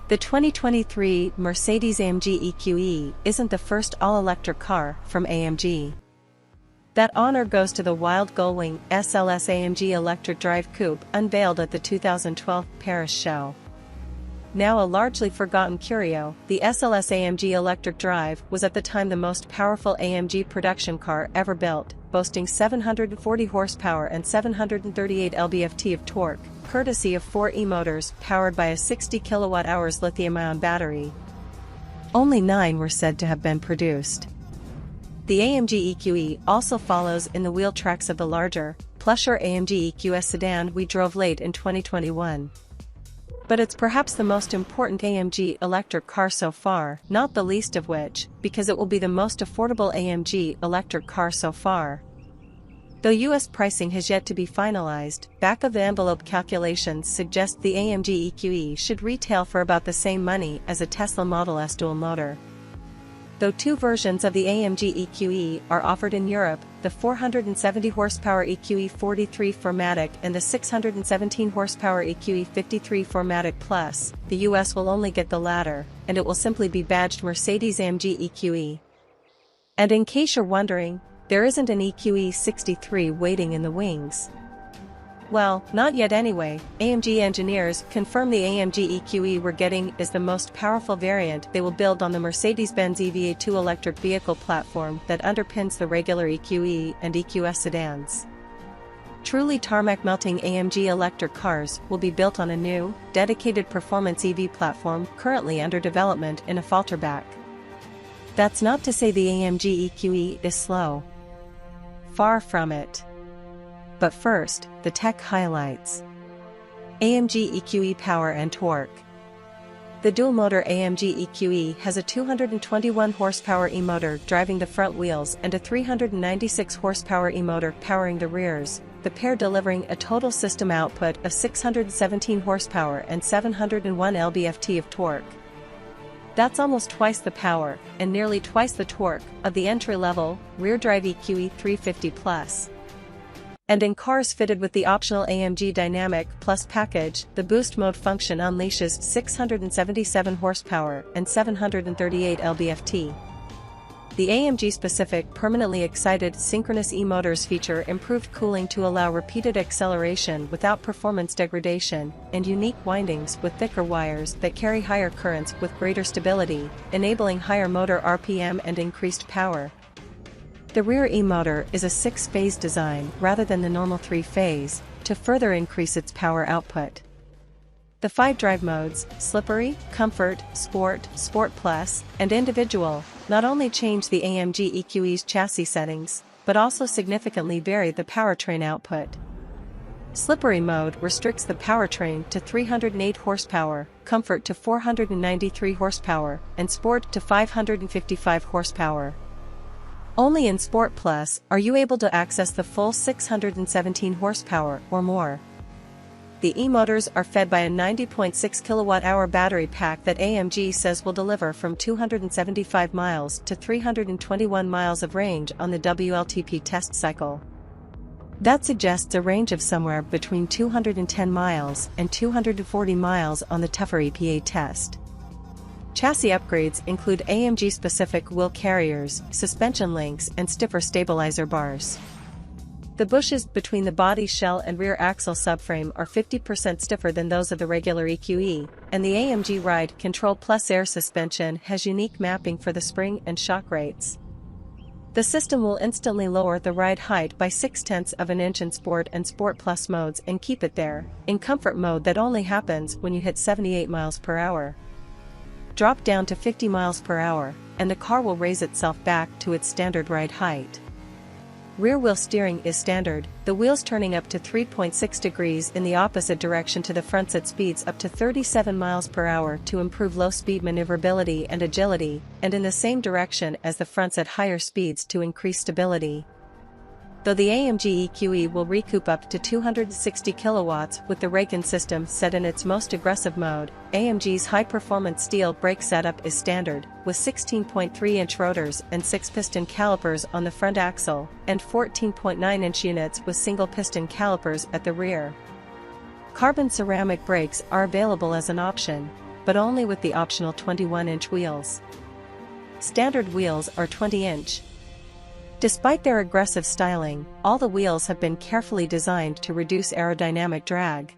The 2023 Mercedes-AMG EQE isn't the first all-electric car from AMG. That honor goes to the wild gullwing SLS-AMG Electric Drive Coupe unveiled at the 2012 Paris show. Now a largely forgotten curio, the SLS-AMG Electric Drive was at the time the most powerful AMG production car ever built, boasting 740 horsepower and 738 lb-ft of torque, courtesy of 4 e-motors powered by a 60 kWh lithium-ion battery. Only 9 were said to have been produced. The AMG EQE also follows in the wheel tracks of the larger, plusher AMG EQE sedan we drove late in 2021. But it's perhaps the most important AMG electric car so far, not the least of which, because it will be the most affordable AMG electric car so far. Though US pricing has yet to be finalized, back-of-the-envelope calculations suggest the AMG EQE should retail for about the same money as a Tesla Model S dual-motor. Though 2 versions of the AMG EQE are offered in Europe, the 470 horsepower EQE 43 4MATIC and the 617 horsepower EQE 53 4MATIC Plus, the US will only get the latter, and it will simply be badged Mercedes-AMG EQE. And in case you're wondering, there isn't an EQE 63 waiting in the wings. Well, not yet anyway. AMG engineers confirm the AMG EQE we're getting is the most powerful variant they will build on the Mercedes-Benz EVA2 electric vehicle platform that underpins the regular EQE and EQS sedans. Truly tarmac-melting AMG electric cars will be built on a new, dedicated performance EV platform currently under development in a falterback. That's not to say the AMG EQE is slow. Far from it. But first, the tech highlights. AMG EQE power and torque. The dual-motor AMG EQE has a 221 horsepower e-motor driving the front wheels and a 396 horsepower e-motor powering the rears, the pair delivering a total system output of 617 horsepower and 701 lb-ft of torque. That's almost twice the power, and nearly twice the torque, of the entry-level, rear-drive EQE 350 Plus. And in cars fitted with the optional AMG Dynamic Plus package, the boost mode function unleashes 677 horsepower and 738 lb-ft. The AMG-specific permanently excited synchronous e-motors feature improved cooling to allow repeated acceleration without performance degradation, and unique windings with thicker wires that carry higher currents with greater stability, enabling higher motor RPM and increased power. The rear e-motor is a 6-phase design rather than the normal 3-phase, to further increase its power output. The 5 drive modes, Slippery, Comfort, Sport, Sport Plus, and Individual, not only change the AMG EQE's chassis settings, but also significantly vary the powertrain output. Slippery mode restricts the powertrain to 308 horsepower, Comfort to 493 horsepower, and Sport to 555 horsepower. Only in Sport Plus are you able to access the full 617 horsepower or more. The e-motors are fed by a 90.6 kWh battery pack that AMG says will deliver from 275 miles to 321 miles of range on the WLTP test cycle. That suggests a range of somewhere between 210 miles and 240 miles on the tougher EPA test. Chassis upgrades include AMG-specific wheel carriers, suspension links and stiffer stabilizer bars. The bushes between the body shell and rear axle subframe are 50% stiffer than those of the regular EQE, and the AMG Ride Control Plus air suspension has unique mapping for the spring and shock rates. The system will instantly lower the ride height by 0.6 of an inch in Sport and Sport Plus modes and keep it there, in Comfort mode that only happens when you hit 78 miles per hour. Drop down to 50 miles per hour, and the car will raise itself back to its standard ride height. Rear wheel steering is standard, the wheels turning up to 3.6 degrees in the opposite direction to the fronts at speeds up to 37 miles per hour to improve low-speed maneuverability and agility, and in the same direction as the fronts at higher speeds to increase stability. Though the AMG EQE will recoup up to 260 kilowatts with the Reagan system set in its most aggressive mode, AMG's high-performance steel brake setup is standard, with 16.3-inch rotors and 6-piston calipers on the front axle, and 14.9-inch units with single-piston calipers at the rear. Carbon ceramic brakes are available as an option, but only with the optional 21-inch wheels. Standard wheels are 20-inch. Despite their aggressive styling, all the wheels have been carefully designed to reduce aerodynamic drag.